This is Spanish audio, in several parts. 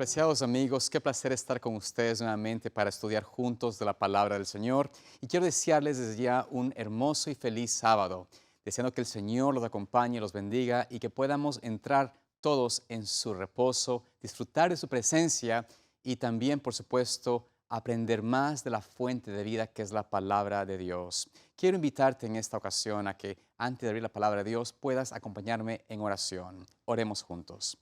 Apreciados amigos, qué placer estar con ustedes nuevamente para estudiar juntos de la palabra del Señor. Y quiero desearles desde ya un hermoso y feliz sábado, deseando que el Señor los acompañe, los bendiga y que podamos entrar todos en su reposo, disfrutar de su presencia y también, por supuesto, aprender más de la fuente de vida que es la palabra de Dios. Quiero invitarte en esta ocasión a que antes de abrir la palabra de Dios puedas acompañarme en oración. Oremos juntos.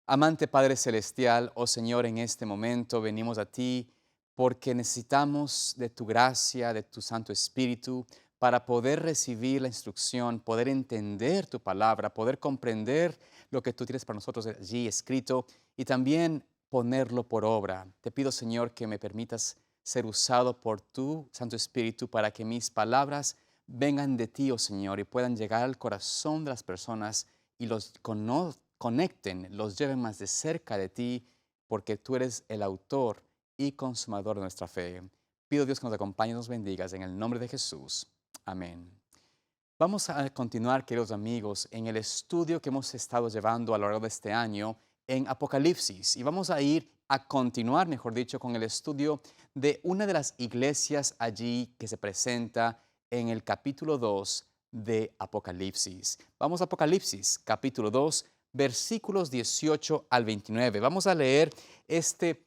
Amante Padre Celestial, oh Señor, en este momento venimos a ti porque necesitamos de tu gracia, de tu Santo Espíritu, para poder recibir la instrucción, poder entender tu palabra, poder comprender lo que tú tienes para nosotros allí escrito y también ponerlo por obra. Te pido, Señor, que me permitas ser usado por tu Santo Espíritu para que mis palabras vengan de ti, oh Señor, y puedan llegar al corazón de las personas y los conecten, los lleven más de cerca de ti, porque tú eres el autor y consumador de nuestra fe. Pido Dios que nos acompañe y nos bendigas en el nombre de Jesús. Amén. Vamos a continuar, queridos amigos, en el estudio que hemos estado llevando a lo largo de este año en Apocalipsis. Y vamos a ir a continuar, mejor dicho, con el estudio de una de las iglesias allí que se presenta en el capítulo 2 de Apocalipsis. Vamos a Apocalipsis, capítulo 2, versículos 18 al 29. Vamos a leer este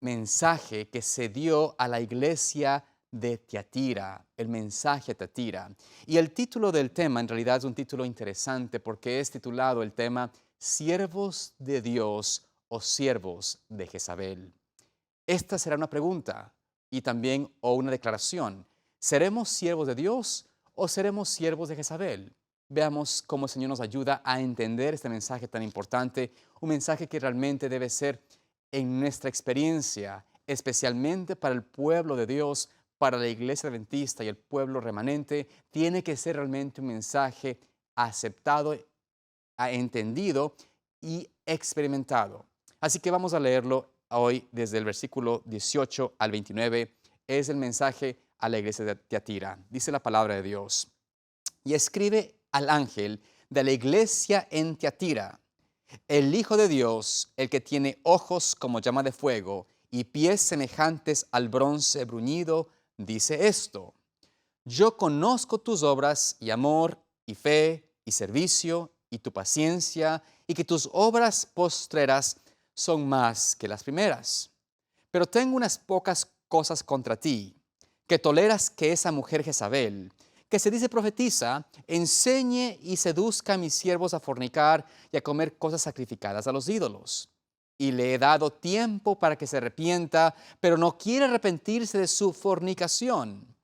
mensaje que se dio a la iglesia de Tiatira, el mensaje a Tiatira. Y el título del tema en realidad es un título interesante porque es titulado el tema ¿Siervos de Dios o siervos de Jezabel? Esta será una pregunta y también o una declaración. ¿Seremos siervos de Dios o seremos siervos de Jezabel? Veamos cómo el Señor nos ayuda a entender este mensaje tan importante, un mensaje que realmente debe ser en nuestra experiencia, especialmente para el pueblo de Dios, para la iglesia adventista y el pueblo remanente, tiene que ser realmente un mensaje aceptado, entendido y experimentado. Así que vamos a leerlo hoy desde el versículo 18 al 29. Es el mensaje a la iglesia de Tiatira. Dice la palabra de Dios. Y escribe al ángel de la iglesia en Tiatira: el Hijo de Dios, el que tiene ojos como llama de fuego y pies semejantes al bronce bruñido, dice esto: yo conozco tus obras y amor y fe y servicio y tu paciencia y que tus obras postreras son más que las primeras. Pero tengo unas pocas cosas contra ti, que toleras que esa mujer Jezabel, que se dice profetiza, enseñe y seduzca a mis siervos a fornicar y a comer cosas sacrificadas a los ídolos. Y le he dado tiempo para que se arrepienta, pero no quiere arrepentirse de su fornicación.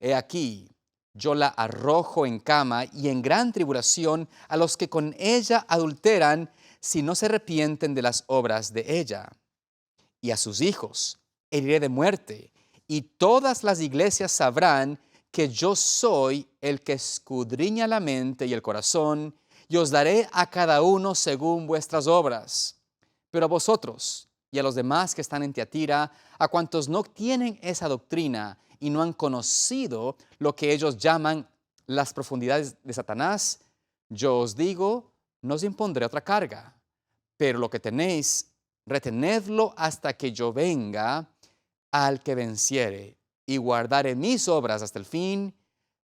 He aquí, yo la arrojo en cama y en gran tribulación a los que con ella adulteran, si no se arrepienten de las obras de ella. Y a sus hijos heriré de muerte, y todas las iglesias sabrán que yo soy el que escudriña la mente y el corazón, y os daré a cada uno según vuestras obras. Pero a vosotros y a los demás que están en Tiatira, a cuantos no tienen esa doctrina y no han conocido lo que ellos llaman las profundidades de Satanás, yo os digo, no os impondré otra carga, pero lo que tenéis, retenedlo hasta que yo venga. Al que venciere y guardare mis obras hasta el fin,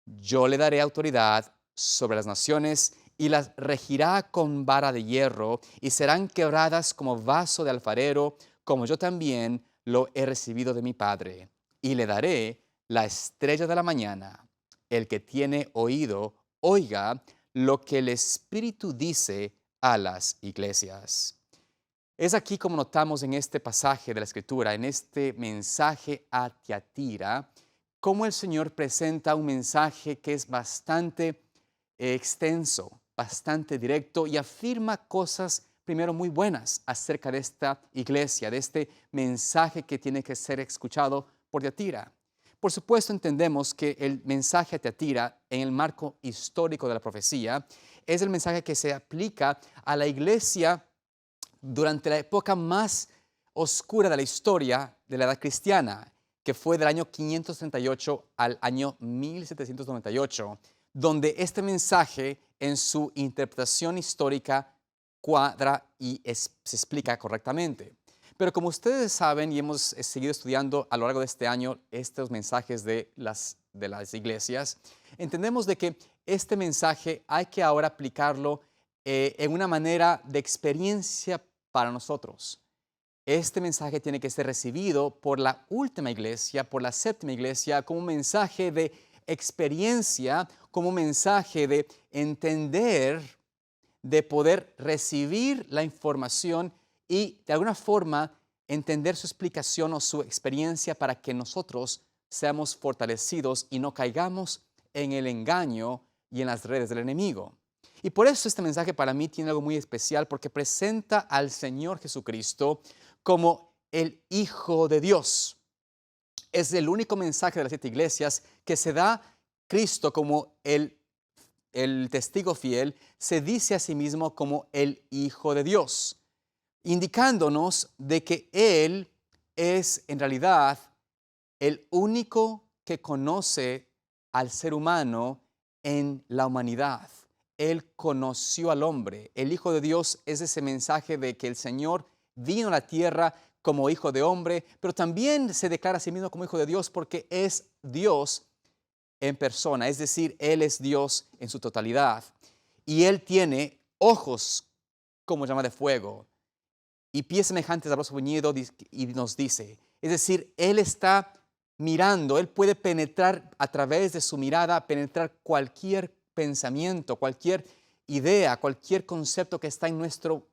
yo le daré autoridad sobre las naciones y las regirá con vara de hierro, y serán quebradas como vaso de alfarero, como yo también lo he recibido de mi Padre. Y le daré la estrella de la mañana. El que tiene oído, oiga lo que el Espíritu dice a las iglesias. Es aquí como notamos en este pasaje de la Escritura, en este mensaje a Tiatira, cómo el Señor presenta un mensaje que es bastante extenso, bastante directo y afirma cosas primero muy buenas acerca de esta iglesia, de este mensaje que tiene que ser escuchado por Tiatira. Por supuesto, entendemos que el mensaje a Tiatira, en el marco histórico de la profecía, es el mensaje que se aplica a la iglesia durante la época más oscura de la historia de la edad cristiana, que fue del año 538 al año 1798, donde este mensaje en su interpretación histórica cuadra y se explica correctamente. Pero como ustedes saben y hemos seguido estudiando a lo largo de este año estos mensajes de las iglesias, entendemos de que este mensaje hay que ahora aplicarlo en una manera de experiencia para nosotros. Este mensaje tiene que ser recibido por la última iglesia, por la séptima iglesia, como un mensaje de experiencia, como un mensaje de entender, de poder recibir la información y de alguna forma entender su explicación o su experiencia para que nosotros seamos fortalecidos y no caigamos en el engaño y en las redes del enemigo. Y por eso este mensaje para mí tiene algo muy especial, porque presenta al Señor Jesucristo como el Hijo de Dios. Es el único mensaje de las 7 iglesias que se da Cristo como el testigo fiel, se dice a sí mismo como el Hijo de Dios, indicándonos de que Él es en realidad el único que conoce al ser humano en la humanidad. Él conoció al hombre. El Hijo de Dios es ese mensaje de que el Señor vino a la tierra como Hijo de hombre, pero también se declara a sí mismo como Hijo de Dios porque es Dios en persona, es decir, Él es Dios en su totalidad. Y Él tiene ojos como llama de fuego y pies semejantes a los bruñidos, y nos dice, es decir, Él está mirando, Él puede penetrar a través de su mirada, penetrar cualquier pensamiento, cualquier idea, cualquier concepto que está en nuestro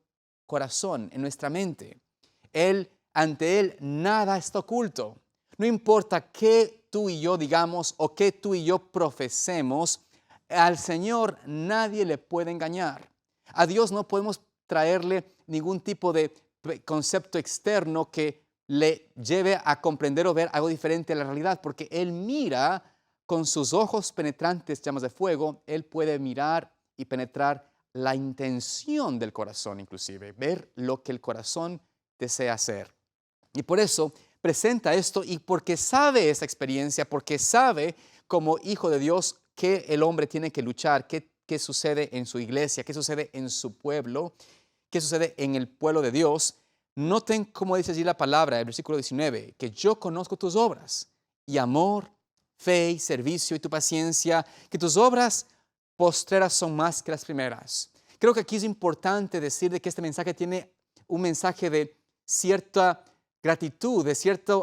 corazón, en nuestra mente. Ante Él nada está oculto. No importa qué tú y yo digamos o qué tú y yo profesemos, al Señor nadie le puede engañar. A Dios no podemos traerle ningún tipo de concepto externo que le lleve a comprender o ver algo diferente a la realidad, porque Él mira con sus ojos penetrantes, llamas de fuego. Él puede mirar y penetrar la intención del corazón, inclusive, ver lo que el corazón desea hacer. Y por eso presenta esto, y porque sabe esa experiencia, porque sabe como Hijo de Dios que el hombre tiene que luchar, qué sucede en su iglesia, qué sucede en su pueblo, qué sucede en el pueblo de Dios. Noten cómo dice allí la palabra, el versículo 19, que yo conozco tus obras y amor, fe y servicio y tu paciencia, que tus obras postreras son más que las primeras. Creo que aquí es importante decir de que este mensaje tiene un mensaje de cierta gratitud, de cierta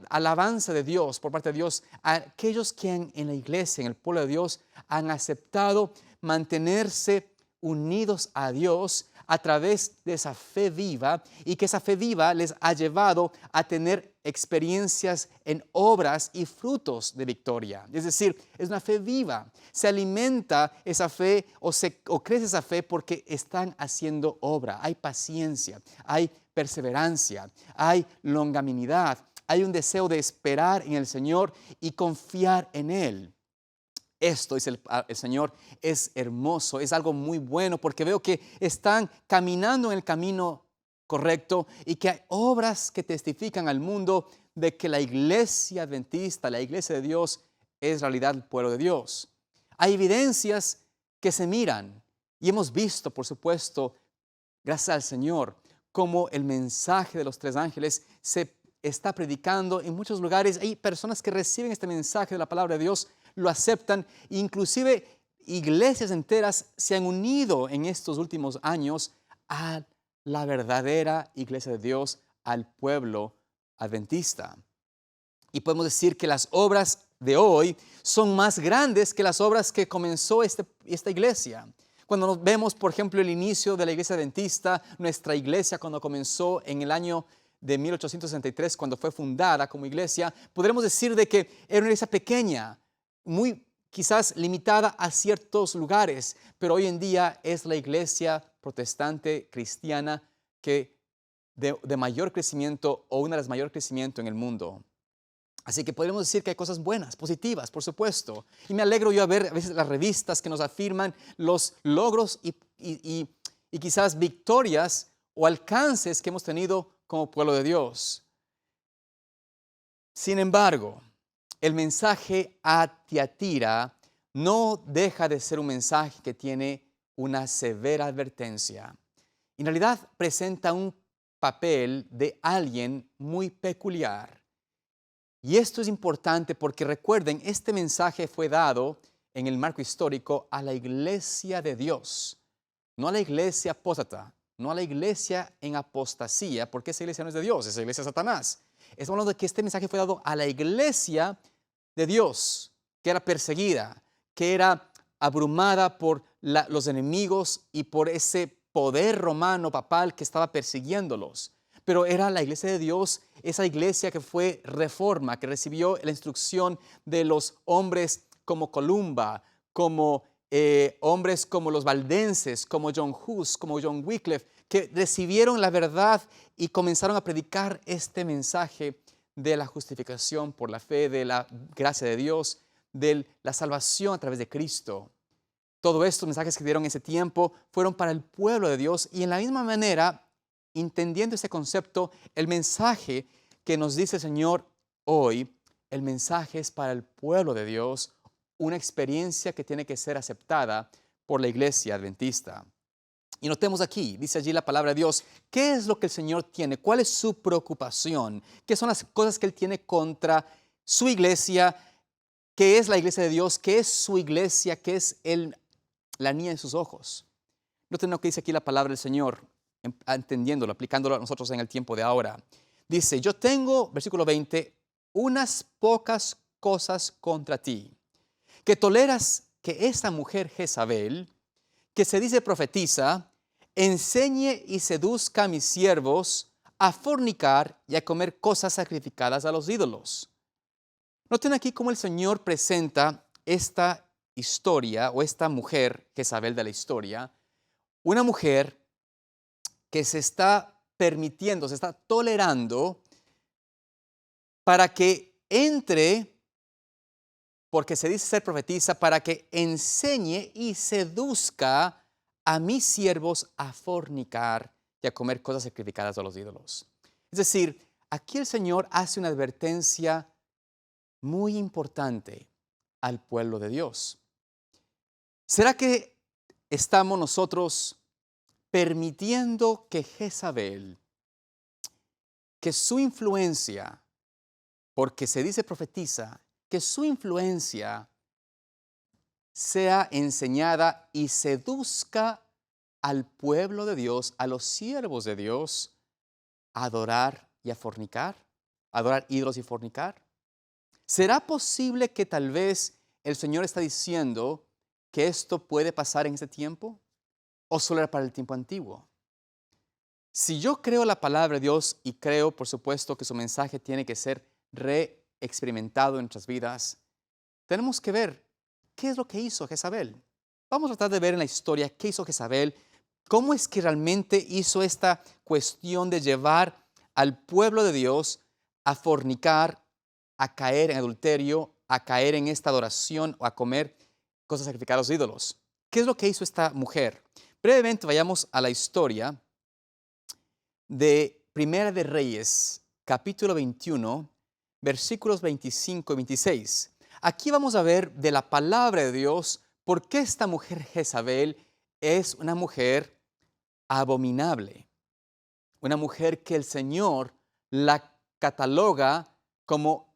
alabanza de Dios, por parte de Dios, a aquellos que en la iglesia, en el pueblo de Dios, han aceptado mantenerse unidos a Dios a través de esa fe viva, y que esa fe viva les ha llevado a tener experiencias en obras y frutos de victoria. Es decir, es una fe viva. Se alimenta esa fe o crece esa fe porque están haciendo obra. Hay paciencia, hay perseverancia, hay longanimidad, hay un deseo de esperar en el Señor y confiar en Él. Esto, dice el Señor, es hermoso, es algo muy bueno, porque veo que están caminando en el camino correcto y que hay obras que testifican al mundo de que la iglesia adventista, la iglesia de Dios, es en realidad el pueblo de Dios. Hay evidencias que se miran y hemos visto, por supuesto, gracias al Señor, cómo el mensaje de los 3 ángeles se está predicando en muchos lugares. Hay personas que reciben este mensaje de la palabra de Dios, lo aceptan, inclusive iglesias enteras se han unido en estos últimos años a la verdadera iglesia de Dios, al pueblo adventista. Y podemos decir que las obras de hoy son más grandes que las obras que comenzó esta iglesia. Cuando nos vemos, por ejemplo, el inicio de la iglesia adventista, nuestra iglesia cuando comenzó en el año de 1863, cuando fue fundada como iglesia, podremos decir de que era una iglesia pequeña, muy quizás limitada a ciertos lugares, pero hoy en día es la iglesia protestante cristiana que de mayor crecimiento, o una de las mayores crecimiento en el mundo. Así que podemos decir que hay cosas buenas, positivas, por supuesto. Y me alegro yo a ver a veces las revistas que nos afirman los logros y quizás victorias o alcances que hemos tenido como pueblo de Dios. Sin embargo, el mensaje a Tiatira no deja de ser un mensaje que tiene una severa advertencia. En realidad presenta un papel de alguien muy peculiar. Y esto es importante porque recuerden, este mensaje fue dado en el marco histórico a la iglesia de Dios, no a la iglesia apóstata, no a la iglesia en apostasía, porque esa iglesia no es de Dios, esa iglesia es Satanás. Estamos hablando de que este mensaje fue dado a la iglesia de Dios, que era perseguida, que era abrumada por los enemigos y por ese poder romano papal que estaba persiguiéndolos. Pero era la iglesia de Dios, esa iglesia que fue reforma, que recibió la instrucción de los hombres como Columba, como hombres como los valdenses, como John Hus, como John Wycliffe, que recibieron la verdad y comenzaron a predicar este mensaje de la justificación por la fe, de la gracia de Dios, de la salvación a través de Cristo. Todos estos mensajes que dieron en ese tiempo fueron para el pueblo de Dios y en la misma manera, entendiendo ese concepto, el mensaje que nos dice el Señor hoy, el mensaje es para el pueblo de Dios, una experiencia que tiene que ser aceptada por la iglesia adventista. Y notemos aquí, dice allí la palabra de Dios, ¿qué es lo que el Señor tiene? ¿Cuál es su preocupación? ¿Qué son las cosas que Él tiene contra su iglesia? ¿Qué es la iglesia de Dios? ¿Qué es su iglesia? ¿Qué es la niña en sus ojos? Noten lo que dice aquí la palabra del Señor, entendiéndolo, aplicándolo a nosotros en el tiempo de ahora. Dice, yo tengo, versículo 20, unas pocas cosas contra ti, que toleras que esta mujer Jezabel, que se dice profetiza, enseñe y seduzca a mis siervos a fornicar y a comer cosas sacrificadas a los ídolos. Noten aquí cómo el Señor presenta esta historia o esta mujer Jezabel de la historia, una mujer que se está permitiendo, se está tolerando para que entre, porque se dice ser profetiza, para que enseñe y seduzca a mis siervos a fornicar y a comer cosas sacrificadas a los ídolos. Es decir, aquí el Señor hace una advertencia muy importante al pueblo de Dios. ¿Será que estamos nosotros permitiendo que Jezabel, que su influencia, porque se dice profetiza, que su influencia sea enseñada y seduzca al pueblo de Dios, a los siervos de Dios, a adorar y a fornicar, a adorar ídolos y fornicar? ¿Será posible que tal vez el Señor está diciendo que esto puede pasar en este tiempo? ¿O solo era para el tiempo antiguo? Si yo creo la palabra de Dios y creo, por supuesto, que su mensaje tiene que ser reexperimentado en nuestras vidas, tenemos que ver qué es lo que hizo Jezabel. Vamos a tratar de ver en la historia qué hizo Jezabel, cómo es que realmente hizo esta cuestión de llevar al pueblo de Dios a fornicar, a caer en adulterio, a caer en esta adoración o a comer cosas sacrificadas a los ídolos. ¿Qué es lo que hizo esta mujer? Brevemente vayamos a la historia de Primera de Reyes, capítulo 21, versículos 25 y 26. Aquí vamos a ver de la palabra de Dios por qué esta mujer Jezabel es una mujer abominable, una mujer que el Señor la cataloga como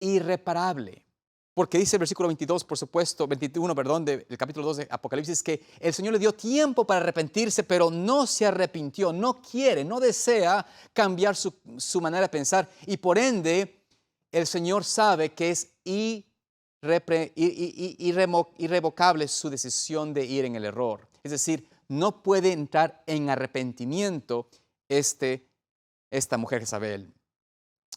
irreparable. Porque dice el versículo 22, por supuesto, 21, perdón, del capítulo 2 de Apocalipsis, que el Señor le dio tiempo para arrepentirse, pero no se arrepintió, no quiere, no desea cambiar su manera de pensar. Y por ende, el Señor sabe que es irrevocable su decisión de ir en el error. Es decir, no puede entrar en arrepentimiento esta mujer Jezabel.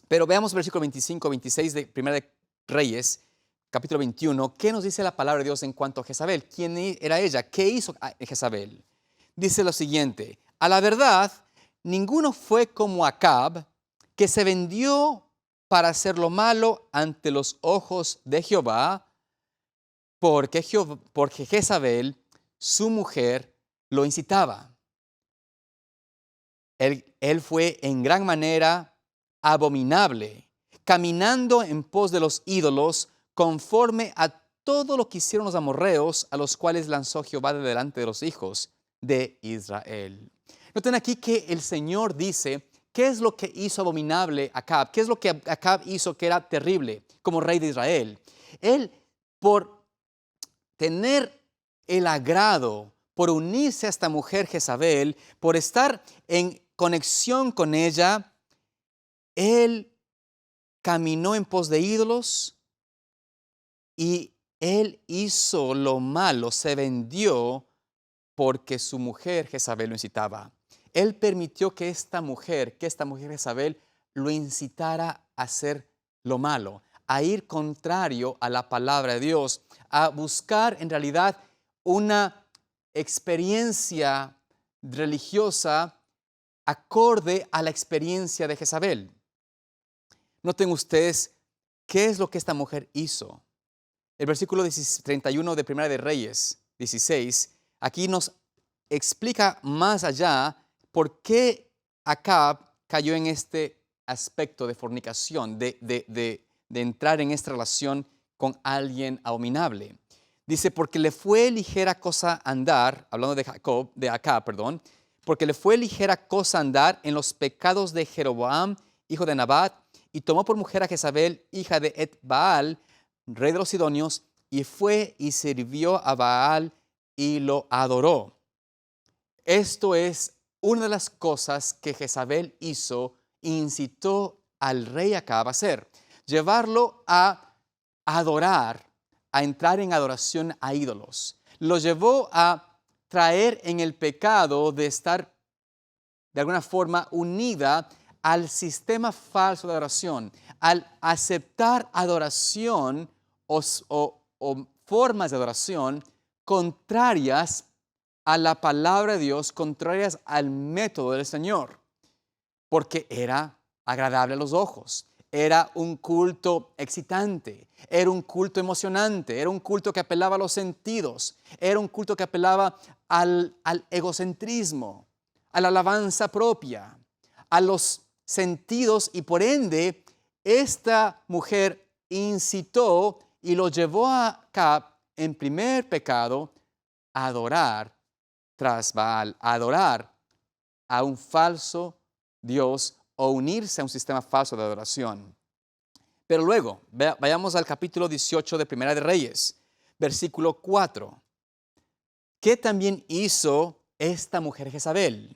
Pero veamos versículo 25, 26 de Primera de Reyes, capítulo 21, ¿qué nos dice la palabra de Dios en cuanto a Jezabel? ¿Quién era ella? ¿Qué hizo Jezabel? Dice lo siguiente, a la verdad, ninguno fue como Acab, que se vendió para hacer lo malo ante los ojos de Jehová, porque Jezabel, su mujer, lo incitaba. Él fue en gran manera abominable, caminando en pos de los ídolos, conforme a todo lo que hicieron los amorreos, a los cuales lanzó Jehová de delante de los hijos de Israel. Noten aquí que el Señor dice ¿Qué es lo que hizo abominable Acab? ¿Qué es lo que Acab hizo que era terrible como rey de Israel? Él, por tener el agrado, por unirse a esta mujer Jezabel, por estar en conexión con ella, él caminó en pos de ídolos y él hizo lo malo, se vendió porque su mujer Jezabel lo incitaba. Él permitió que esta mujer Jezabel, lo incitara a hacer lo malo, a ir contrario a la palabra de Dios, a buscar en realidad una experiencia religiosa acorde a la experiencia de Jezabel. Noten ustedes qué es lo que esta mujer hizo. El versículo 31 de Primera de Reyes 16, aquí nos explica más allá por qué Acab cayó en este aspecto de fornicación, de entrar en esta relación con alguien abominable. Dice, porque le fue ligera cosa andar, hablando de Acab, porque le fue ligera cosa andar en los pecados de Jeroboam, hijo de Nabat, y tomó por mujer a Jezabel, hija de Et-Baal, rey de los Sidonios, y fue y sirvió a Baal y lo adoró. Esto es una de las cosas que Jezabel hizo, incitó al rey Acab a hacer, llevarlo a adorar, a entrar en adoración a ídolos. Lo llevó a traer en el pecado de estar de alguna forma unida al sistema falso de adoración, al aceptar adoración o formas de adoración contrarias a la palabra de Dios, contrarias al método del Señor, porque era agradable a los ojos, era un culto excitante, era un culto emocionante, era un culto que apelaba a los sentidos, era un culto que apelaba al egocentrismo, a la alabanza propia, a los sentidos, y por ende esta mujer incitó y lo llevó a Acab en primer pecado a adorar tras Baal, a adorar a un falso Dios o unirse a un sistema falso de adoración. Pero luego, vayamos al capítulo 18 de Primera de Reyes, versículo 4. ¿Qué también hizo esta mujer Jezabel?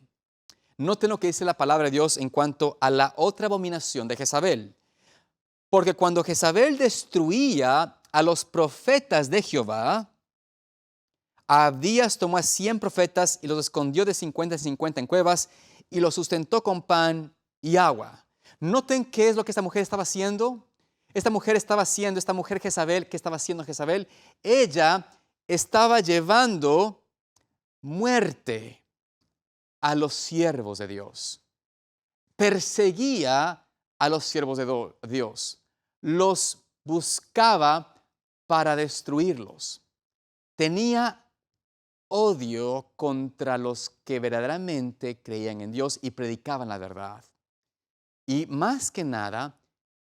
Noten lo que dice la palabra de Dios en cuanto a la otra abominación de Jezabel. Porque cuando Jezabel destruía a los profetas de Jehová, Abdías tomó a 100 profetas y los escondió de 50 en 50 en cuevas y los sustentó con pan y agua. Noten qué es lo que esta mujer estaba haciendo. Esta mujer Jezabel, ¿qué estaba haciendo Jezabel? Ella estaba llevando muerte a los siervos de Dios. Perseguía a los siervos de Dios. Los buscaba para destruirlos. Tenía odio contra los que verdaderamente creían en Dios y predicaban la verdad. Y más que nada,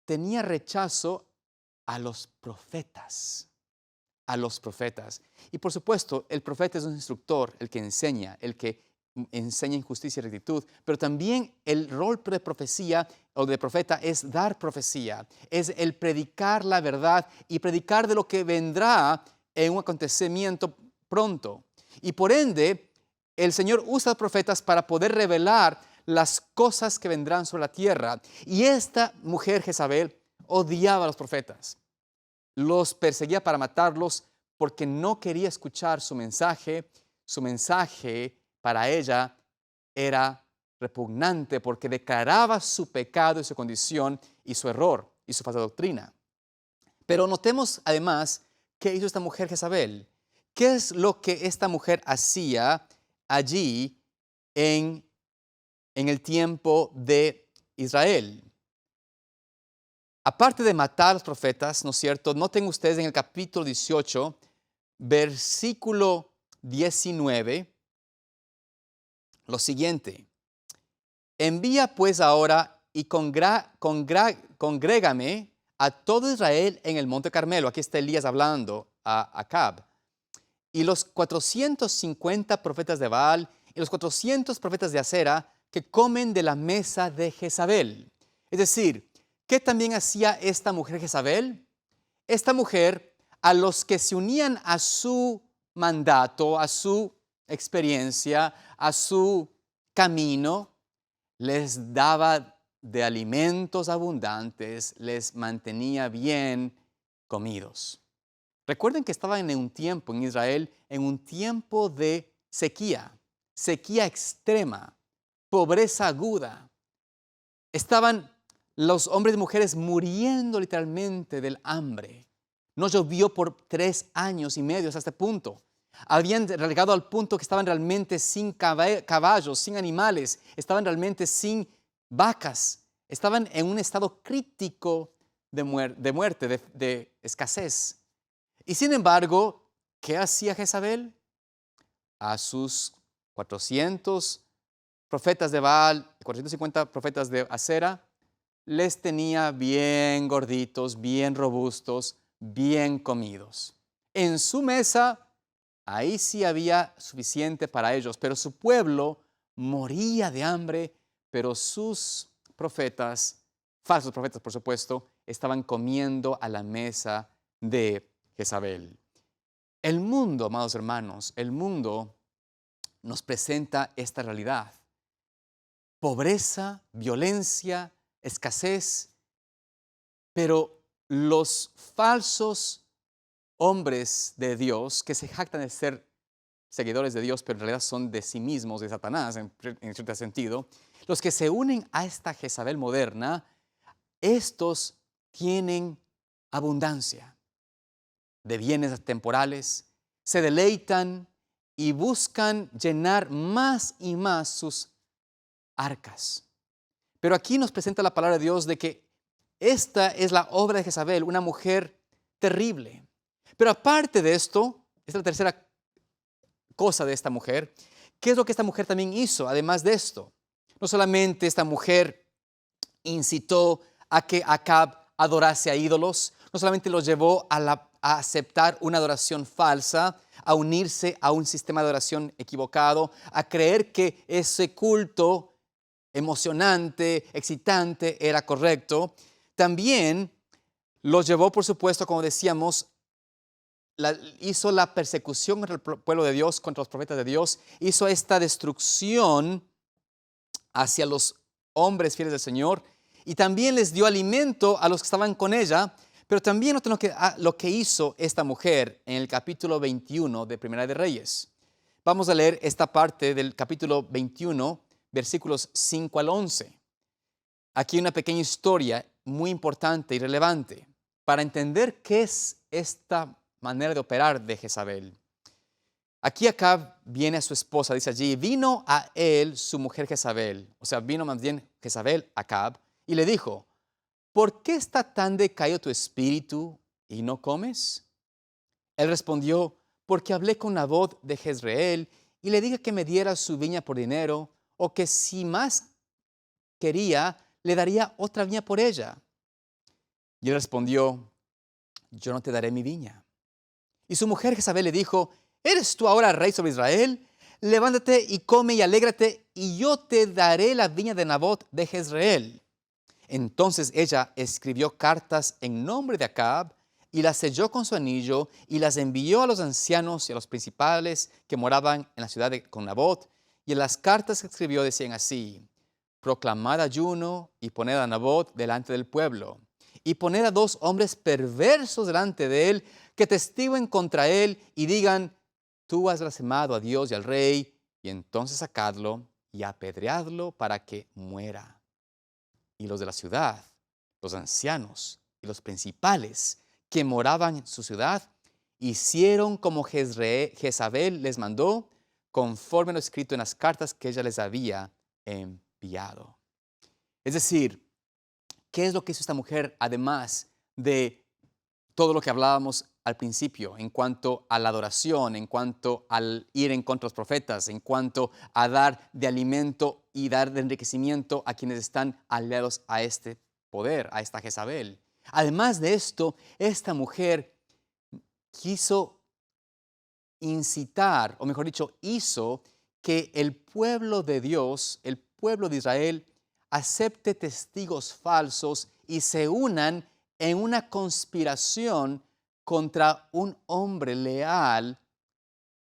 tenía rechazo a los profetas. A los profetas. Y por supuesto, el profeta es un instructor, el que enseña en justicia y rectitud, pero también el rol de profecía o de profeta es dar profecía, es el predicar la verdad y predicar de lo que vendrá en un acontecimiento pronto. Y por ende, el Señor usa profetas para poder revelar las cosas que vendrán sobre la tierra. Y esta mujer Jezabel odiaba a los profetas. Los perseguía para matarlos porque no quería escuchar su mensaje. Su mensaje para ella era repugnante porque declaraba su pecado y su condición y su error y su falsa doctrina. Pero notemos además qué hizo esta mujer Jezabel. ¿Qué es lo que esta mujer hacía allí en el tiempo de Israel? Aparte de matar a los profetas, ¿no es cierto? Noten ustedes en el capítulo 18, versículo 19, lo siguiente. Envía pues ahora y congrégame a todo Israel en el monte Carmelo. Aquí está Elías hablando a Acab. Y los 450 profetas de Baal y los 400 profetas de Acera que comen de la mesa de Jezabel. Es decir, ¿qué también hacía esta mujer Jezabel? Esta mujer, a los que se unían a su mandato, a su experiencia, a su camino, les daba de alimentos abundantes, les mantenía bien comidos. Recuerden que estaban en un tiempo en Israel, en un tiempo de sequía extrema, pobreza aguda. Estaban los hombres y mujeres muriendo literalmente del hambre. No llovió por 3 años y medio hasta este punto. Habían llegado al punto que estaban realmente sin caballos, sin animales, estaban realmente sin vacas. Estaban en un estado crítico de muerte, de escasez. Y sin embargo, ¿qué hacía Jezabel? A sus 400 profetas de Baal, 450 profetas de Acera, les tenía bien gorditos, bien robustos, bien comidos. En su mesa, ahí sí había suficiente para ellos, pero su pueblo moría de hambre, pero sus profetas, falsos profetas por supuesto, estaban comiendo a la mesa de Jezabel. El mundo, amados hermanos, el mundo nos presenta esta realidad. Pobreza, violencia, escasez, pero los falsos hombres de Dios que se jactan de ser seguidores de Dios, pero en realidad son de sí mismos, de Satanás, en cierto sentido, los que se unen a esta Jezabel moderna, estos tienen abundancia de bienes temporales, se deleitan y buscan llenar más y más sus arcas. Pero aquí nos presenta la palabra de Dios de que esta es la obra de Jezabel, una mujer terrible. Pero aparte de esto, esta es la tercera cosa de esta mujer. ¿Qué es lo que esta mujer también hizo? Además de esto, no solamente esta mujer incitó a que Acab adorase a ídolos, no solamente los llevó a aceptar una adoración falsa, a unirse a un sistema de adoración equivocado, a creer que ese culto emocionante, excitante, era correcto. También los llevó, por supuesto, como decíamos, hizo la persecución contra el pueblo de Dios, contra los profetas de Dios, hizo esta destrucción hacia los hombres fieles del Señor y también les dio alimento a los que estaban con ella. Pero también lo que hizo esta mujer en el capítulo 21 de Primera de Reyes. Vamos a leer esta parte del capítulo 21, versículos 5 al 11. Aquí hay una pequeña historia muy importante y relevante para entender qué es esta manera de operar de Jezabel. Aquí Acab viene a su esposa, dice allí, vino a él su mujer Jezabel, o sea, vino más bien Jezabel a Acab, y le dijo, ¿por qué está tan decaído tu espíritu y no comes? Él respondió, porque hablé con Nabot de Jezreel y le dije que me diera su viña por dinero, o que si más quería, le daría otra viña por ella. Y él respondió, yo no te daré mi viña. Y su mujer Jezabel le dijo, ¿eres tú ahora rey sobre Israel? Levántate y come y alégrate, y yo te daré la viña de Nabot de Jezreel. Entonces ella escribió cartas en nombre de Acab, y las selló con su anillo, y las envió a los ancianos y a los principales que moraban en la ciudad con Nabot. Y en las cartas que escribió decían así, proclamad ayuno y poned a Nabot delante del pueblo, y poned a 2 hombres perversos delante de él, que testiguen contra él y digan, tú has blasfemado a Dios y al rey, y entonces sacadlo y apedreadlo para que muera. Y los de la ciudad, los ancianos y los principales que moraban en su ciudad, hicieron como Jezabel les mandó, conforme lo escrito en las cartas que ella les había enviado. Es decir, ¿qué es lo que hizo esta mujer además de todo lo que hablábamos al principio en cuanto a la adoración, en cuanto al ir en contra de los profetas, en cuanto a dar de alimento y dar de enriquecimiento a quienes están aliados a este poder, a esta Jezabel? Además de esto, esta mujer quiso incitar, o mejor dicho, hizo que el pueblo de Dios, el pueblo de Israel acepte testigos falsos y se unan en una conspiración contra un hombre leal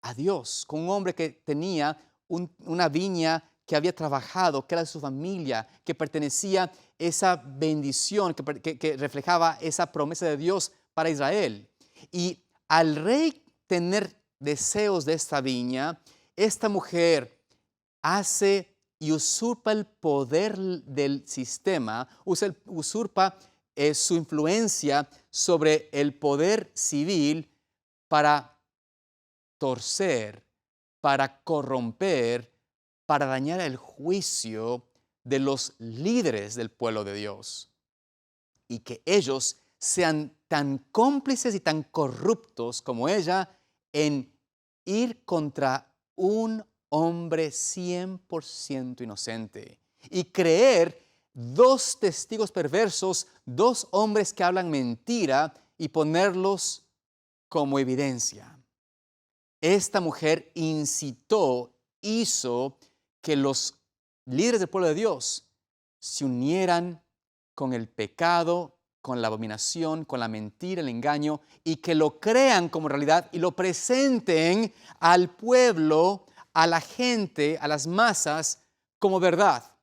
a Dios, con un hombre que tenía una viña que había trabajado, que era de su familia, que pertenecía a esa bendición, que reflejaba esa promesa de Dios para Israel. Y al rey tener deseos de esta viña, esta mujer hace y usurpa el poder del sistema, usurpa su influencia sobre el poder civil para torcer, para corromper, para dañar el juicio de los líderes del pueblo de Dios. Y que ellos sean tan cómplices y tan corruptos como ella en ir contra un hombre 100% inocente y creer dos testigos perversos, dos hombres que hablan mentira y ponerlos como evidencia. Esta mujer incitó, hizo que los líderes del pueblo de Dios se unieran con el pecado, con la abominación, con la mentira, el engaño, y que lo crean como realidad y lo presenten al pueblo, a la gente, a las masas, como verdad.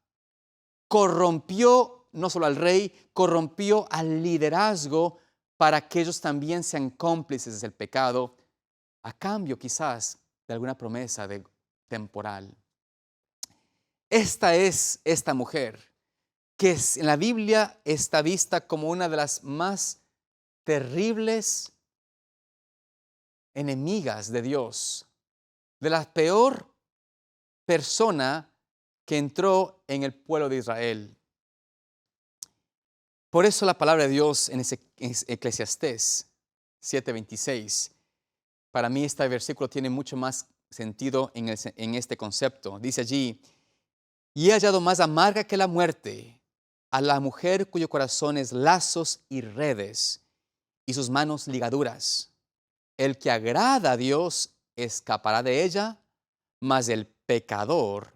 Corrompió no solo al rey, corrompió al liderazgo para que ellos también sean cómplices del pecado, a cambio quizás de alguna promesa temporal. Esta es esta mujer, que en la Biblia está vista como una de las más terribles enemigas de Dios, de la peor persona que entró en el pueblo de Israel. Por eso la palabra de Dios en Eclesiastés 7:26, para mí este versículo tiene mucho más sentido en este concepto. Dice allí: y he hallado más amarga que la muerte a la mujer cuyo corazón es lazos y redes y sus manos ligaduras. El que agrada a Dios escapará de ella, mas el pecador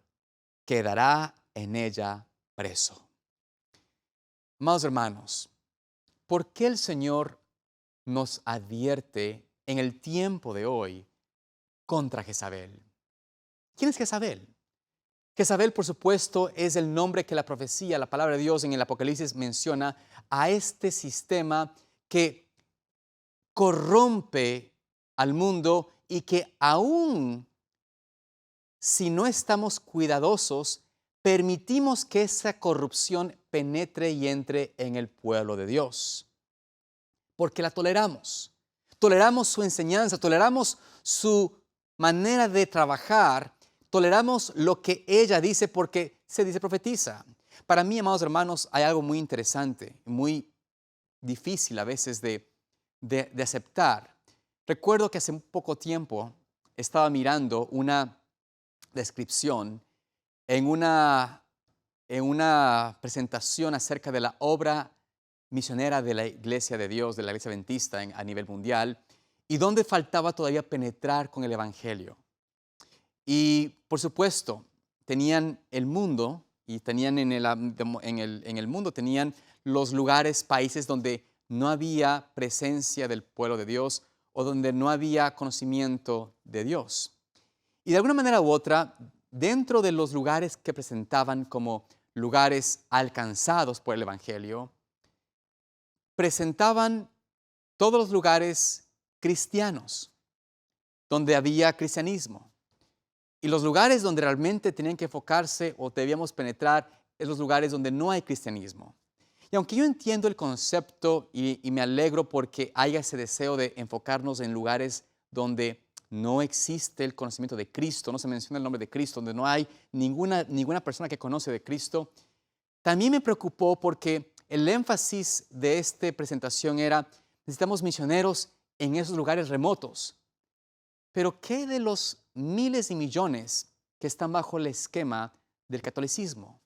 quedará en ella preso. Amados hermanos, ¿por qué el Señor nos advierte en el tiempo de hoy contra Jezabel? ¿Quién es Jezabel? Jezabel, por supuesto, es el nombre que la profecía, la palabra de Dios en el Apocalipsis menciona a este sistema que corrompe al mundo y que aún si no estamos cuidadosos, permitimos que esa corrupción penetre y entre en el pueblo de Dios. Porque la toleramos. Toleramos su enseñanza, toleramos su manera de trabajar, toleramos lo que ella dice porque se dice profetiza. Para mí, amados hermanos, hay algo muy interesante, muy difícil a veces de aceptar. Recuerdo que hace un poco tiempo estaba mirando una descripción en una presentación acerca de la obra misionera de la Iglesia de Dios, de la Iglesia Adventista a nivel mundial, y donde faltaba todavía penetrar con el Evangelio. Y, por supuesto, tenían el mundo, y tenían en el mundo tenían los lugares, países donde no había presencia del pueblo de Dios o donde no había conocimiento de Dios. Y de alguna manera u otra, dentro de los lugares que presentaban como lugares alcanzados por el Evangelio, presentaban todos los lugares cristianos, donde había cristianismo. Y los lugares donde realmente tenían que enfocarse o debíamos penetrar es los lugares donde no hay cristianismo. Y aunque yo entiendo el concepto y me alegro porque haya ese deseo de enfocarnos en lugares donde no existe el conocimiento de Cristo, no se menciona el nombre de Cristo, donde no hay ninguna persona que conoce de Cristo, también me preocupó porque el énfasis de esta presentación era: necesitamos misioneros en esos lugares remotos. Pero ¿qué de los miles y millones que están bajo el esquema del catolicismo?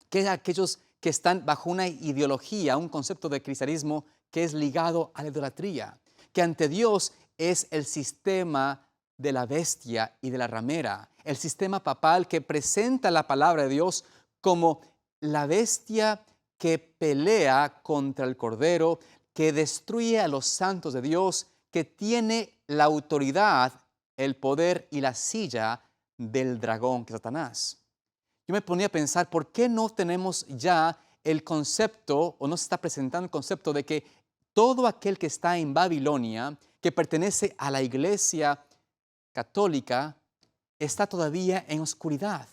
¿Qué de aquellos que están bajo una ideología, un concepto de cristianismo que es ligado a la idolatría? Que ante Dios es el sistema de la bestia y de la ramera, el sistema papal que presenta la palabra de Dios como la bestia que pelea contra el Cordero, que destruye a los santos de Dios, que tiene la autoridad, el poder y la silla del dragón, que es Satanás. Yo me ponía a pensar, ¿por qué no tenemos ya el concepto, o no se está presentando el concepto de que todo aquel que está en Babilonia, que pertenece a la iglesia católica, está todavía en oscuridad,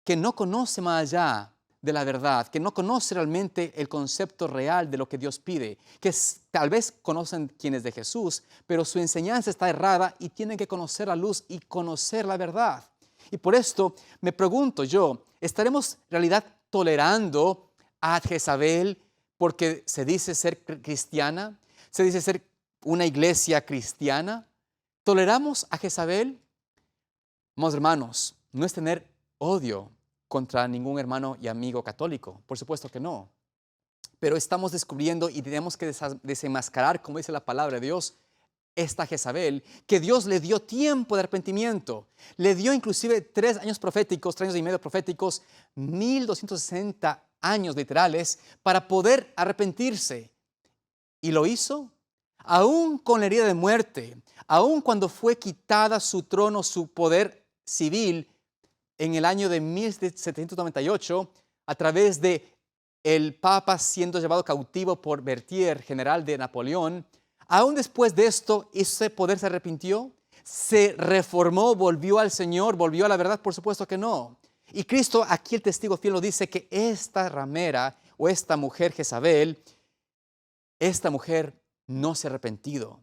que no conoce más allá de la verdad, que no conoce realmente el concepto real de lo que Dios pide, que tal vez conocen quién es de Jesús, pero su enseñanza está errada y tienen que conocer la luz y conocer la verdad. Y por esto me pregunto yo, ¿estaremos en realidad tolerando a Jezabel porque se dice ser cristiana? ¿Se dice ser una iglesia cristiana? ¿Toleramos a Jezabel? Amados hermanos, no es tener odio contra ningún hermano y amigo católico, por supuesto que no. Pero estamos descubriendo y tenemos que desenmascarar, como dice la palabra de Dios, esta Jezabel, que Dios le dio tiempo de arrepentimiento. Le dio inclusive 3 años proféticos, 3 años y medio proféticos, 1260 años literales para poder arrepentirse. ¿Y lo hizo? Aún con la herida de muerte, aún cuando fue quitada su trono, su poder civil, en el año de 1798, a través de el Papa siendo llevado cautivo por Berthier, general de Napoleón, aún después de esto, ese poder se arrepintió, se reformó, volvió al Señor, volvió a la verdad, por supuesto que no. Y Cristo, aquí el testigo fiel nos dice que esta ramera o esta mujer Jezabel, esta mujer no se ha arrepentido.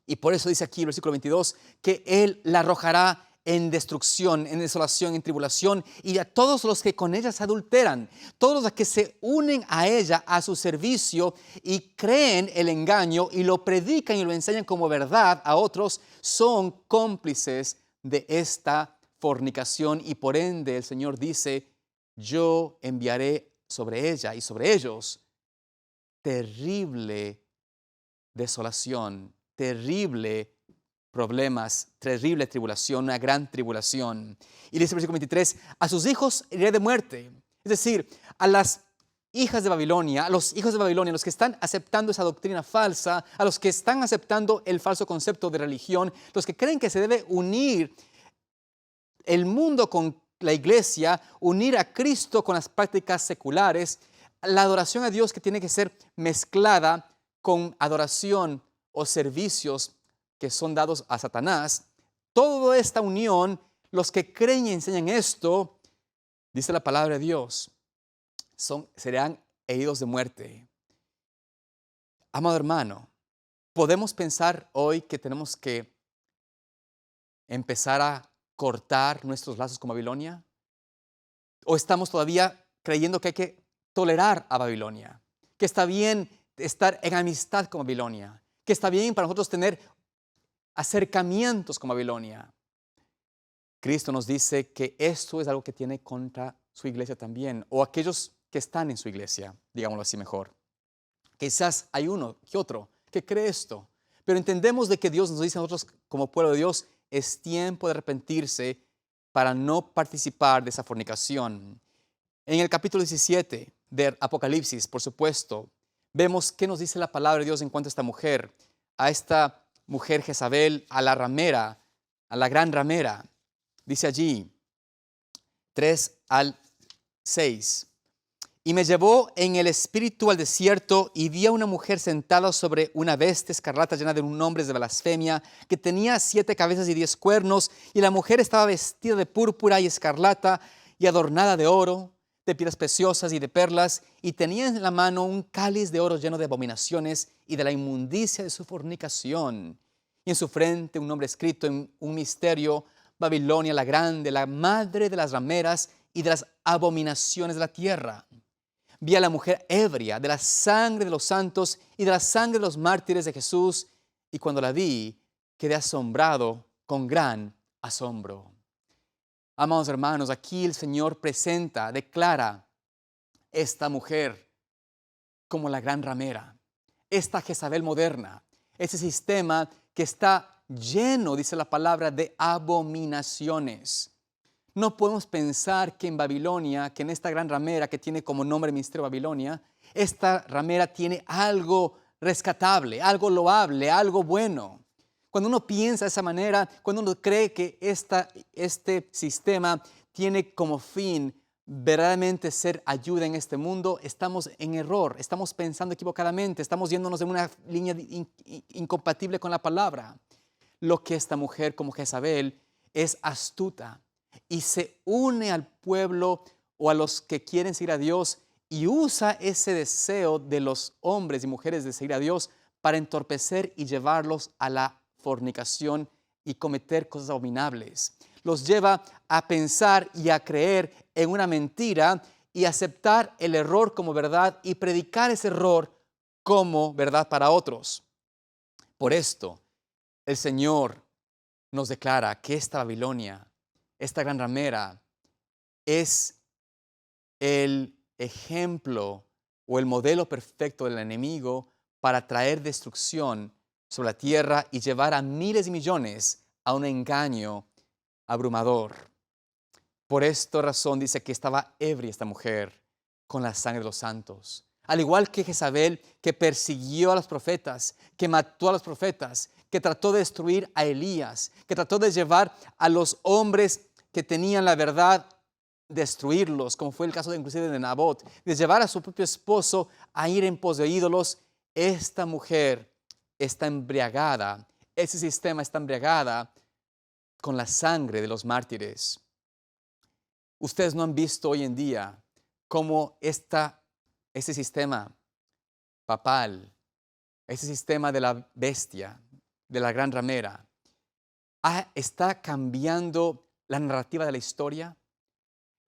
Y por eso dice aquí el versículo 22 que Él la arrojará en destrucción, en desolación, en tribulación, y a todos los que con ella se adulteran, todos los que se unen a ella, a su servicio, y creen el engaño, y lo predican y lo enseñan como verdad a otros, son cómplices de esta fornicación, y por ende el Señor dice, yo enviaré sobre ella y sobre ellos terrible desolación, terrible problemas, terrible tribulación, una gran tribulación. Y dice el versículo 23, a sus hijos heriré de muerte. Es decir, a las hijas de Babilonia, a los hijos de Babilonia, los que están aceptando esa doctrina falsa, a los que están aceptando el falso concepto de religión, los que creen que se debe unir el mundo con la iglesia, unir a Cristo con las prácticas seculares, la adoración a Dios que tiene que ser mezclada con adoración o servicios que son dados a Satanás, toda esta unión, los que creen y enseñan esto, dice la palabra de Dios, serán heridos de muerte. Amado hermano, ¿podemos pensar hoy que tenemos que empezar a cortar nuestros lazos con Babilonia? ¿O estamos todavía creyendo que hay que tolerar a Babilonia? Que está bien estar en amistad con Babilonia, que está bien para nosotros tener acercamientos con Babilonia. Cristo nos dice que esto es algo que tiene contra su iglesia también, o aquellos que están en su iglesia, digámoslo así mejor. Quizás hay uno que otro que cree esto, pero entendemos de que Dios nos dice a nosotros como pueblo de Dios, es tiempo de arrepentirse para no participar de esa fornicación. En el capítulo 17 de Apocalipsis, por supuesto, vemos qué nos dice la palabra de Dios en cuanto a esta mujer, a esta mujer Jezabel, a la ramera, a la gran ramera. Dice allí, 3 al 6. Y me llevó en el espíritu al desierto y vi a una mujer sentada sobre una bestia escarlata llena de nombres de blasfemia, que tenía 7 cabezas y 10 cuernos, y la mujer estaba vestida de púrpura y escarlata y adornada de oro, de piedras preciosas y de perlas, y tenía en la mano un cáliz de oro lleno de abominaciones y de la inmundicia de su fornicación. Y en su frente un nombre escrito en un misterio, Babilonia la grande, la madre de las rameras y de las abominaciones de la tierra. Vi a la mujer ebria de la sangre de los santos y de la sangre de los mártires de Jesús, y cuando la vi, quedé asombrado con gran asombro. Amados hermanos, aquí el Señor presenta, declara esta mujer como la gran ramera, esta Jezabel moderna, ese sistema que está lleno, dice la palabra, de abominaciones. No podemos pensar que en Babilonia, que en esta gran ramera que tiene como nombre Ministerio Babilonia, esta ramera tiene algo rescatable, algo loable, algo bueno. Cuando uno piensa de esa manera, cuando uno cree que este sistema tiene como fin verdaderamente ser ayuda en este mundo, estamos en error, estamos pensando equivocadamente, estamos yéndonos en una línea incompatible con la palabra. Lo que esta mujer como Jezabel es astuta y se une al pueblo o a los que quieren seguir a Dios y usa ese deseo de los hombres y mujeres de seguir a Dios para entorpecer y llevarlos a la fornicación y cometer cosas abominables. Los lleva a pensar y a creer en una mentira y aceptar el error como verdad y predicar ese error como verdad para otros. Por esto, el Señor nos declara que esta Babilonia, esta gran ramera, es el ejemplo o el modelo perfecto del enemigo para traer destrucción sobre la tierra y llevar a miles y millones a un engaño abrumador. Por esta razón dice que estaba ebria esta mujer con la sangre de los santos. Al igual que Jezabel, que persiguió a los profetas, que mató a los profetas, que trató de destruir a Elías, que trató de llevar a los hombres que tenían la verdad, destruirlos, como fue el caso inclusive de Nabot, de llevar a su propio esposo a ir en pos de ídolos. Esta mujer está embriagada, ese sistema está embriagada con la sangre de los mártires. Ustedes no han visto hoy en día cómo este sistema papal, ese sistema de la bestia, de la gran ramera, está cambiando la narrativa de la historia.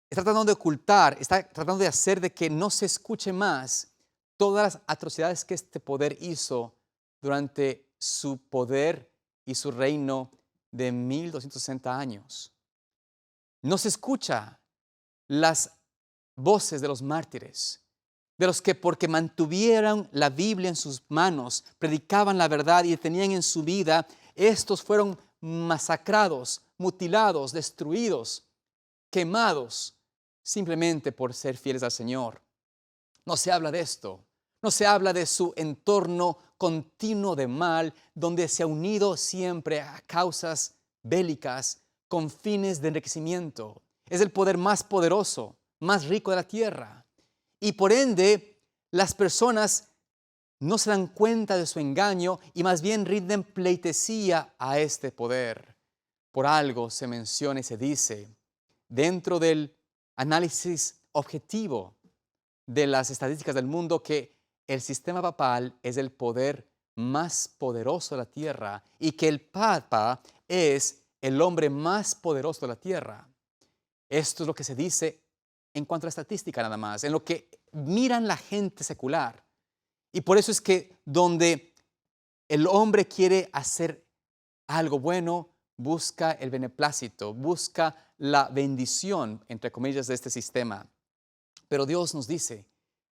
Está tratando de ocultar, está tratando de hacer de que no se escuche más todas las atrocidades que este poder hizo durante su poder y su reino de 1260 años. No se escucha las voces de los mártires, de los que porque mantuvieron la Biblia en sus manos, predicaban la verdad y tenían en su vida, estos fueron masacrados, mutilados, destruidos, quemados, simplemente por ser fieles al Señor. No se habla de esto. No se habla de su entorno continuo de mal, donde se ha unido siempre a causas bélicas con fines de enriquecimiento. Es el poder más poderoso, más rico de la tierra. Y por ende, las personas no se dan cuenta de su engaño y más bien rinden pleitesía a este poder. Por algo se menciona y se dice, dentro del análisis objetivo de las estadísticas del mundo, que el sistema papal es el poder más poderoso de la tierra y que el Papa es el hombre más poderoso de la tierra. Esto es lo que se dice en cuanto a la estadística nada más, en lo que miran la gente secular. Y por eso es que donde el hombre quiere hacer algo bueno, busca el beneplácito, busca la bendición, entre comillas, de este sistema. Pero Dios nos dice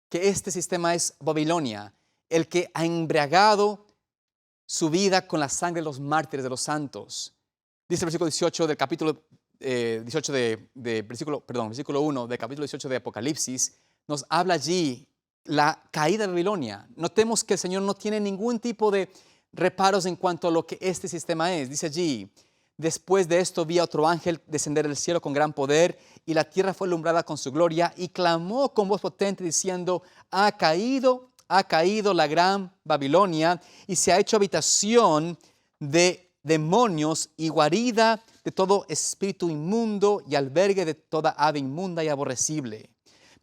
que este sistema es Babilonia, el que ha embriagado su vida con la sangre de los mártires de los santos. Dice el versículo 18 del capítulo 18 versículo 1 del capítulo 18 de Apocalipsis, nos habla allí la caída de Babilonia. Notemos que el Señor no tiene ningún tipo de reparos en cuanto a lo que este sistema es. Dice allí, después de esto vi a otro ángel descender del cielo con gran poder y la tierra fue alumbrada con su gloria y clamó con voz potente diciendo, ha caído la gran Babilonia y se ha hecho habitación de demonios y guarida de todo espíritu inmundo y albergue de toda ave inmunda y aborrecible.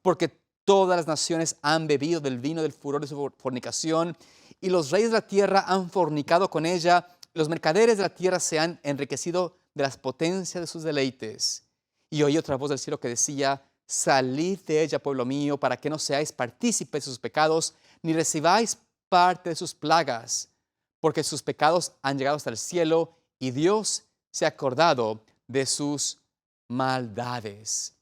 Porque todas las naciones han bebido del vino del furor de su fornicación y los reyes de la tierra han fornicado con ella. Los mercaderes de la tierra se han enriquecido de las potencias de sus deleites. Y oí otra voz del cielo que decía, salid de ella, pueblo mío, para que no seáis partícipes de sus pecados, ni recibáis parte de sus plagas, porque sus pecados han llegado hasta el cielo y Dios se ha acordado de sus maldades.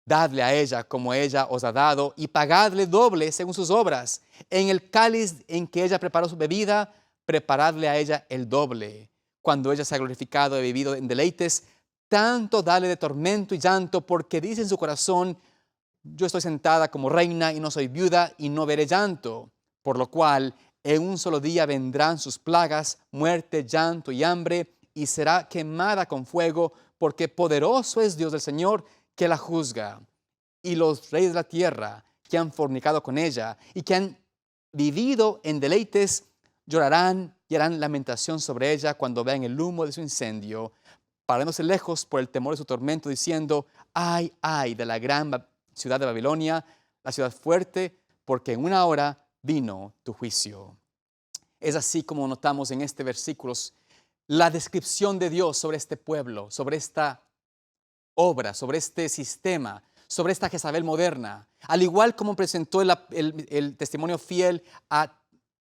Dadle a ella como ella os ha dado y pagadle doble según sus obras. En el cáliz en que ella preparó su bebida, preparadle a ella el doble. cuando ella se ha glorificado y vivido en deleites, tanto dale de tormento y llanto, porque dice en su corazón, yo estoy sentada como reina y no soy viuda y no veré llanto, por lo cual en un solo día vendrán sus plagas, muerte, llanto y hambre, y será quemada con fuego, porque poderoso es Dios del Señor que la juzga. Y los reyes de la tierra que han fornicado con ella y que han vivido en deleites, llorarán y harán lamentación sobre ella cuando vean el humo de su incendio, parándose lejos por el temor de su tormento, diciendo, ay, ay de la gran ciudad de Babilonia, la ciudad fuerte, porque en una hora vino tu juicio. Es así como notamos en este versículo la descripción de Dios sobre este pueblo, sobre esta obra, sobre este sistema, sobre esta Jezabel moderna. Al igual como presentó el testimonio fiel a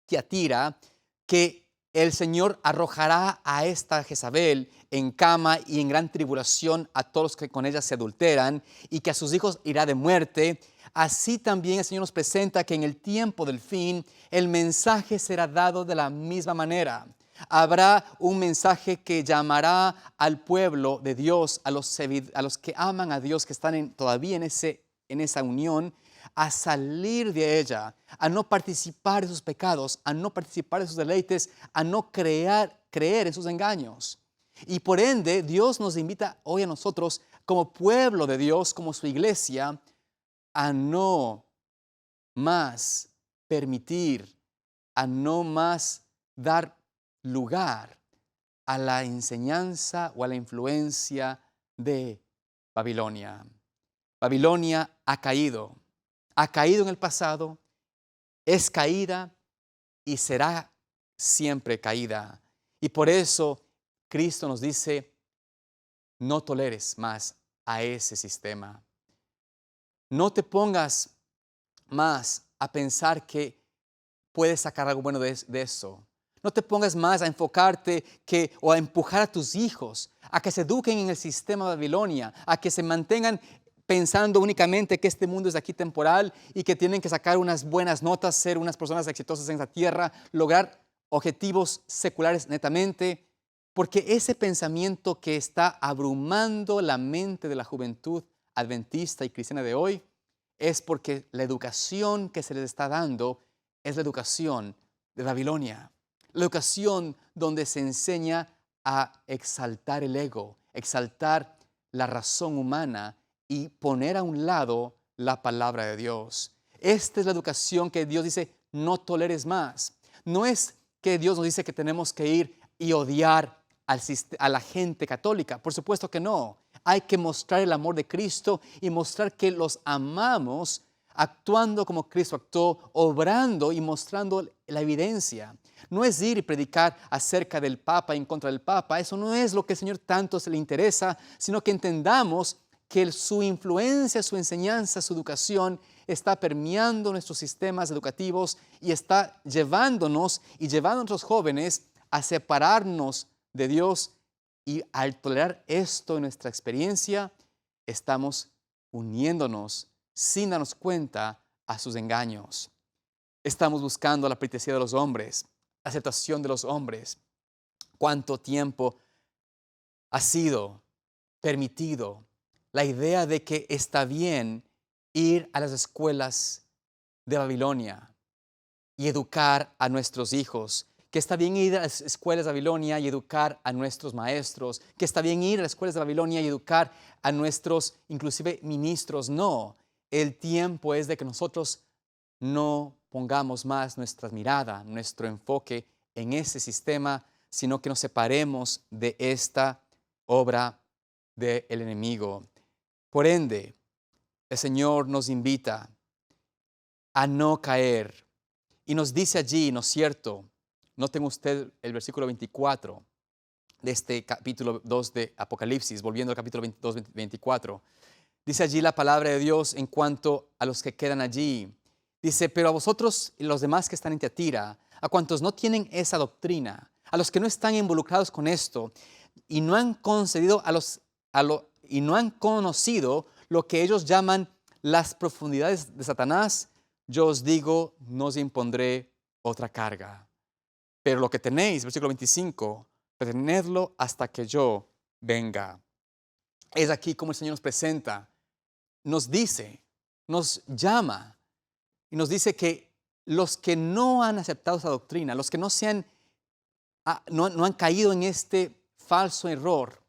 Tiatira, que el Señor arrojará a esta Jezabel en cama y en gran tribulación a todos los que con ella se adulteran, y que a sus hijos irá de muerte. Así también el Señor nos presenta que en el tiempo del fin el mensaje será dado de la misma manera. Habrá un mensaje que llamará al pueblo de Dios, a los que aman a Dios, que están todavía en esa unión, a salir de ella, a no participar de sus pecados, a no participar de sus deleites, a no creer en sus engaños. Y por ende, Dios nos invita hoy a nosotros, como pueblo de Dios, como su iglesia, a no más permitir, a no más dar lugar a la enseñanza o a la influencia de Babilonia. Babilonia ha caído en el pasado, es caída y será siempre caída. Y por eso Cristo nos dice, no toleres más a ese sistema. No te pongas más a pensar que puedes sacar algo bueno de eso. No te pongas más a enfocarte o a empujar a tus hijos a que se eduquen en el sistema de Babilonia, a que se mantengan pensando únicamente que este mundo es de aquí temporal y que tienen que sacar unas buenas notas, ser unas personas exitosas en esta tierra, lograr objetivos seculares netamente, porque ese pensamiento que está abrumando la mente de la juventud adventista y cristiana de hoy es porque la educación que se les está dando es la educación de Babilonia. La educación donde se enseña a exaltar el ego, exaltar la razón humana y poner a un lado la palabra de Dios. Esta es la educación que Dios dice, no toleres más. No es que Dios nos dice que tenemos que ir y odiar a la gente católica. Por supuesto que no. Hay que mostrar el amor de Cristo y mostrar que los amamos actuando como Cristo actuó, obrando y mostrando la evidencia. No es ir y predicar acerca del Papa y en contra del Papa. Eso no es lo que al Señor tanto se le interesa, sino que entendamos que su influencia, su enseñanza, su educación está permeando nuestros sistemas educativos y está llevándonos y llevando a nuestros jóvenes a separarnos de Dios. Y al tolerar esto en nuestra experiencia, estamos uniéndonos sin darnos cuenta a sus engaños. Estamos buscando la pleitesía de los hombres, la aceptación de los hombres. ¿Cuánto tiempo ha sido permitido la idea de que está bien ir a las escuelas de Babilonia y educar a nuestros hijos? Que está bien ir a las escuelas de Babilonia y educar a nuestros maestros, que está bien ir a las escuelas de Babilonia y educar a nuestros, inclusive, ministros. No, el tiempo es de que nosotros no pongamos más nuestra mirada, nuestro enfoque en ese sistema, sino que nos separemos de esta obra del enemigo. Por ende, el Señor nos invita a no caer y nos dice allí, ¿no es cierto? Noten usted el versículo 24 de este capítulo 2 de Apocalipsis, volviendo al capítulo 22, 24. Dice allí la palabra de Dios en cuanto a los que quedan allí. Dice, pero a vosotros y los demás que están en Tiatira, a cuantos no tienen esa doctrina, a los que no están involucrados con esto y no han concedido y no han conocido lo que ellos llaman las profundidades de Satanás, yo os digo, no os impondré otra carga. Pero lo que tenéis, versículo 25, retenedlo hasta que yo venga. Es aquí como el Señor nos presenta, nos dice, nos llama y nos dice que los que no han aceptado esa doctrina, los que no han caído en este falso error,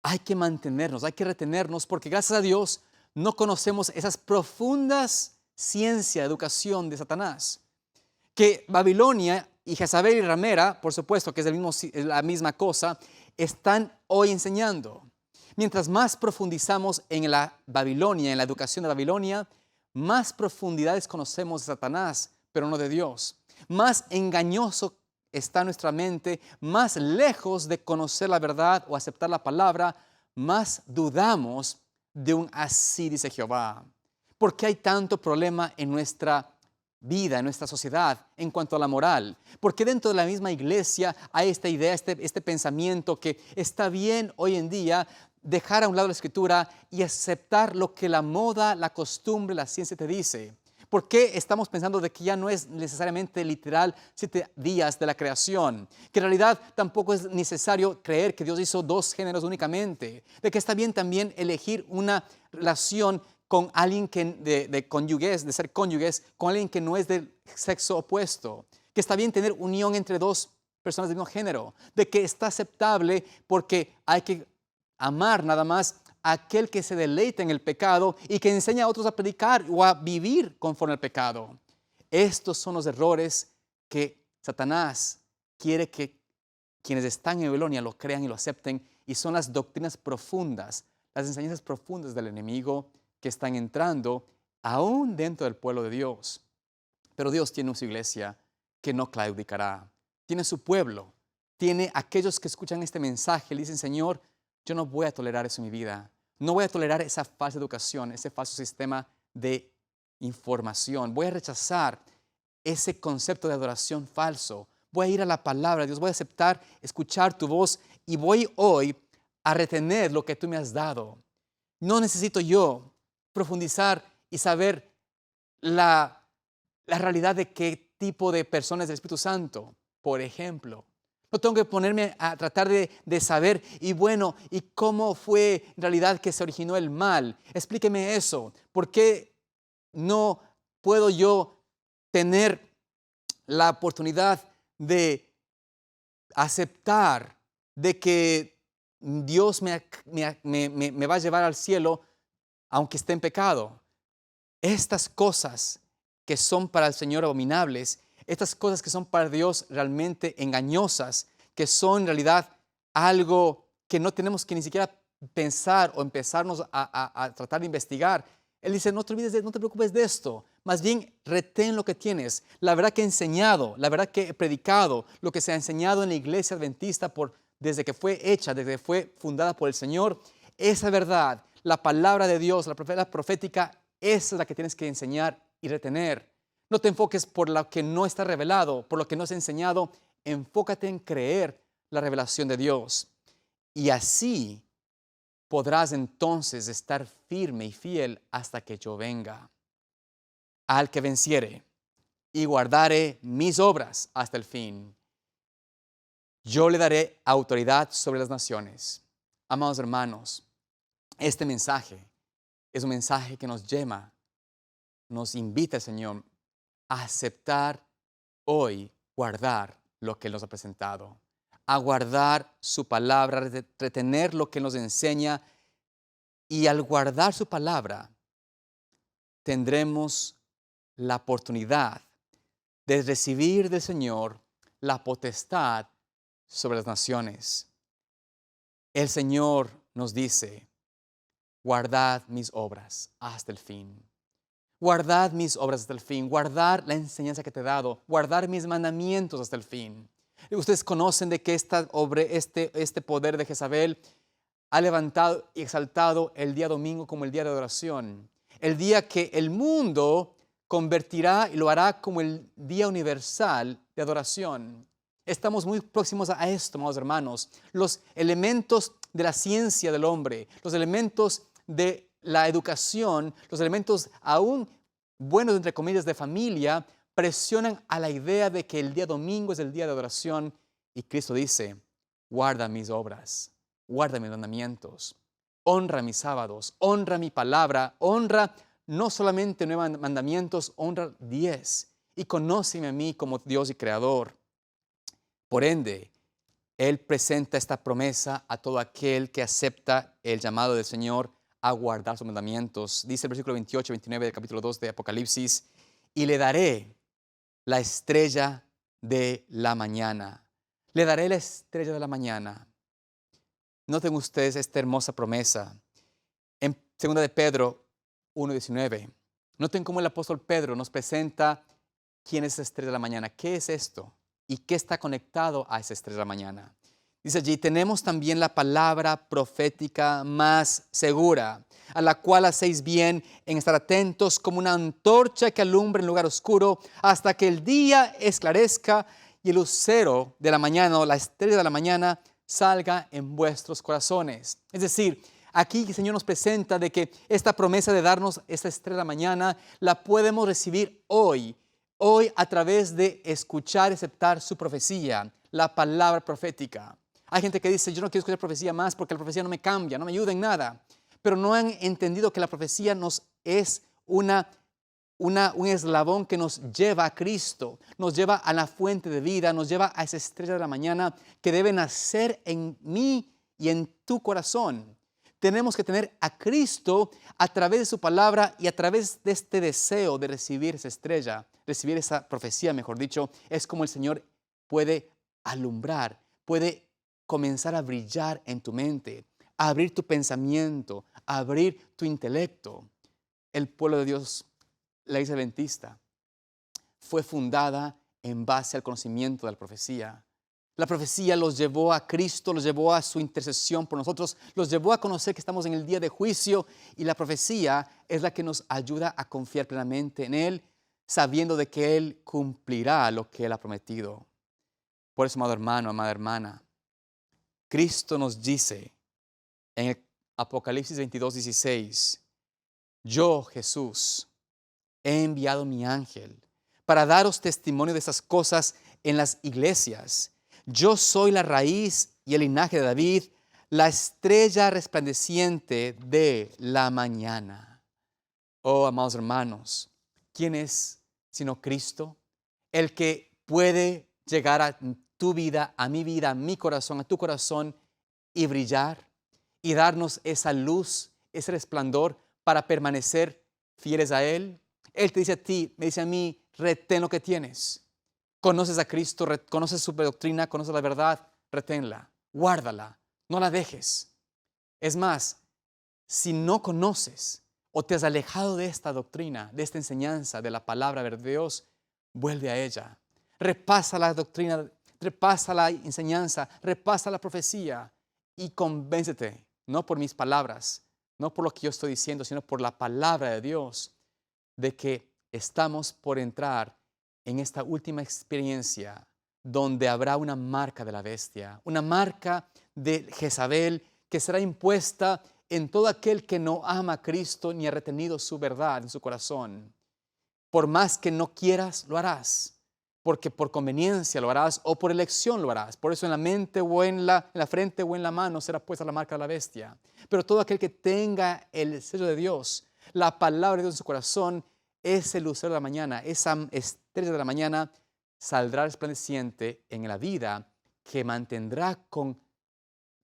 hay que mantenernos, hay que retenernos, porque gracias a Dios no conocemos esas profundas ciencias, educación de Satanás. Que Babilonia y Jezabel y Ramera, por supuesto que es la misma cosa, están hoy enseñando. Mientras más profundizamos en la Babilonia, en la educación de Babilonia, más profundidades conocemos de Satanás, pero no de Dios. Más engañoso está nuestra mente, más lejos de conocer la verdad o aceptar la palabra, más dudamos de un así dice Jehová. ¿Por qué hay tanto problema en nuestra vida, en nuestra sociedad, en cuanto a la moral? Porque dentro de la misma iglesia hay esta idea, este pensamiento que está bien hoy en día dejar a un lado la escritura y aceptar lo que la moda, la costumbre, la ciencia te dice. ¿Por qué estamos pensando de que ya no es necesariamente literal 7 días de la creación? Que en realidad tampoco es necesario creer que Dios hizo 2 géneros únicamente. De que está bien también elegir una relación con alguien de ser cónyuges, con alguien que no es del sexo opuesto. Que está bien tener unión entre 2 personas del mismo género. De que está aceptable porque hay que amar nada más a aquel que se deleita en el pecado y que enseña a otros a predicar o a vivir conforme al pecado. Estos son los errores que Satanás quiere que quienes están en Babilonia lo crean y lo acepten, y son las doctrinas profundas, las enseñanzas profundas del enemigo que están entrando aún dentro del pueblo de Dios. Pero Dios tiene su iglesia que no claudicará. Tiene su pueblo, tiene aquellos que escuchan este mensaje y le dicen: Señor, yo no voy a tolerar eso en mi vida. No voy a tolerar esa falsa educación, ese falso sistema de información. Voy a rechazar ese concepto de adoración falso. Voy a ir a la palabra de Dios. Voy a aceptar, escuchar tu voz y voy hoy a retener lo que tú me has dado. No necesito yo profundizar y saber la realidad de qué tipo de persona es el Espíritu Santo, por ejemplo. No tengo que ponerme a tratar de saber, y cómo fue en realidad que se originó el mal. Explíqueme eso. ¿Por qué no puedo yo tener la oportunidad de aceptar de que Dios me va a llevar al cielo aunque esté en pecado? Estas cosas que son para el Señor abominables, estas cosas que son para Dios realmente engañosas, que son en realidad algo que no tenemos que ni siquiera pensar o empezarnos a tratar de investigar. Él dice: no te olvides, no te preocupes de esto. Más bien, retén lo que tienes. La verdad que he enseñado, la verdad que he predicado, lo que se ha enseñado en la iglesia adventista desde que fue hecha, desde que fue fundada por el Señor, esa verdad, la palabra de Dios, la profética, esa es la que tienes que enseñar y retener. No te enfoques por lo que no está revelado, por lo que no es enseñado. Enfócate en creer la revelación de Dios. Y así podrás entonces estar firme y fiel hasta que yo venga. Al que venciere y guardare mis obras hasta el fin, yo le daré autoridad sobre las naciones. Amados hermanos, este mensaje es un mensaje que nos nos invita el Señor a aceptar hoy, guardar lo que Él nos ha presentado, a guardar su palabra, retener lo que nos enseña, y al guardar su palabra tendremos la oportunidad de recibir del Señor la potestad sobre las naciones. El Señor nos dice: guardad mis obras hasta el fin. Guardad mis obras hasta el fin, guardar la enseñanza que te he dado, guardar mis mandamientos hasta el fin. Y ustedes conocen de que este poder de Jezabel ha levantado y exaltado el día domingo como el día de adoración. El día que el mundo convertirá y lo hará como el día universal de adoración. Estamos muy próximos a esto, amados hermanos. Los elementos de la ciencia del hombre, los elementos de la educación, los elementos aún buenos, entre comillas, de familia, presionan a la idea de que el día domingo es el día de adoración, y Cristo dice: guarda mis obras, guarda mis mandamientos, honra mis sábados, honra mi palabra, honra no solamente 9 mandamientos, honra 10 y conóceme a mí como Dios y Creador. Por ende, Él presenta esta promesa a todo aquel que acepta el llamado del Señor a guardar sus mandamientos. Dice el versículo 28 y 29 del capítulo 2 de Apocalipsis, y le daré la estrella de la mañana. Le daré la estrella de la mañana. Noten ustedes esta hermosa promesa. En 2 de Pedro 1:19, noten cómo el apóstol Pedro nos presenta quién es esa estrella de la mañana, qué es esto y qué está conectado a esa estrella de la mañana. Dice allí, tenemos también la palabra profética más segura, a la cual hacéis bien en estar atentos como una antorcha que alumbra en lugar oscuro hasta que el día esclarezca y el lucero de la mañana o la estrella de la mañana salga en vuestros corazones. Es decir, aquí el Señor nos presenta de que esta promesa de darnos esta estrella de la mañana la podemos recibir hoy a través de escuchar y aceptar su profecía, la palabra profética. Hay gente que dice, yo no quiero escuchar profecía más porque la profecía no me cambia, no me ayuda en nada. Pero no han entendido que la profecía nos es un eslabón que nos lleva a Cristo, nos lleva a la fuente de vida, nos lleva a esa estrella de la mañana que debe nacer en mí y en tu corazón. Tenemos que tener a Cristo a través de su palabra y a través de este deseo de recibir esa estrella, recibir esa profecía, mejor dicho, es como el Señor puede alumbrar, puede comenzar a brillar en tu mente, a abrir tu pensamiento, a abrir tu intelecto. El pueblo de Dios, la Iglesia Adventista, fue fundada en base al conocimiento de la profecía. La profecía los llevó a Cristo, los llevó a su intercesión por nosotros, los llevó a conocer que estamos en el día de juicio y la profecía es la que nos ayuda a confiar plenamente en Él, sabiendo de que Él cumplirá lo que Él ha prometido. Por eso, amado hermano, amada hermana, Cristo nos dice en el Apocalipsis 22:16, yo, Jesús, he enviado mi ángel para daros testimonio de esas cosas en las iglesias. Yo soy la raíz y el linaje de David, la estrella resplandeciente de la mañana. Oh, amados hermanos, ¿quién es sino Cristo? El que puede llegar a tu vida, a mi corazón, a tu corazón y brillar y darnos esa luz, ese resplandor para permanecer fieles a Él. Él te dice a ti, me dice a mí, retén lo que tienes. Conoces a Cristo, conoces su doctrina, conoces la verdad, reténla, guárdala, no la dejes. Es más, si no conoces o te has alejado de esta doctrina, de esta enseñanza, de la palabra de Dios, vuelve a ella. Repasa la doctrina, repasa la enseñanza, repasa la profecía y convéncete, no por mis palabras, no por lo que yo estoy diciendo, sino por la palabra de Dios, de que estamos por entrar en esta última experiencia donde habrá una marca de la bestia, una marca de Jezabel que será impuesta en todo aquel que no ama a Cristo ni ha retenido su verdad en su corazón. Por más que no quieras, lo harás, porque por conveniencia lo harás o por elección lo harás. Por eso en la mente o en la frente o en la mano será puesta la marca de la bestia. Pero todo aquel que tenga el sello de Dios, la palabra de Dios en su corazón, ese lucero de la mañana, esa estrella de la mañana, saldrá resplandeciente en la vida que mantendrá con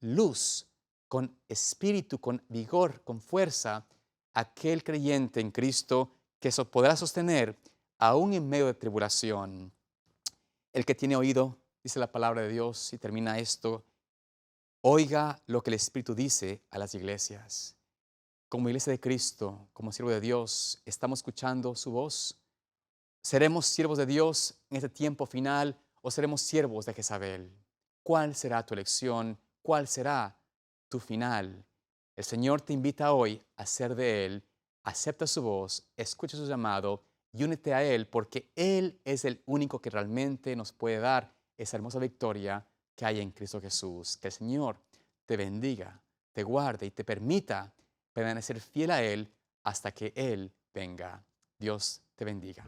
luz, con espíritu, con vigor, con fuerza, aquel creyente en Cristo que eso podrá sostener aún en medio de tribulación. El que tiene oído, dice la palabra de Dios, y termina esto, oiga lo que el Espíritu dice a las iglesias. Como iglesia de Cristo, como siervo de Dios, ¿estamos escuchando su voz? ¿Seremos siervos de Dios en este tiempo final o seremos siervos de Jezabel? ¿Cuál será tu elección? ¿Cuál será tu final? El Señor te invita hoy a ser de Él, acepta su voz, escucha su llamado y únete a Él porque Él es el único que realmente nos puede dar esa hermosa victoria que hay en Cristo Jesús. Que el Señor te bendiga, te guarde y te permita permanecer fiel a Él hasta que Él venga. Dios te bendiga.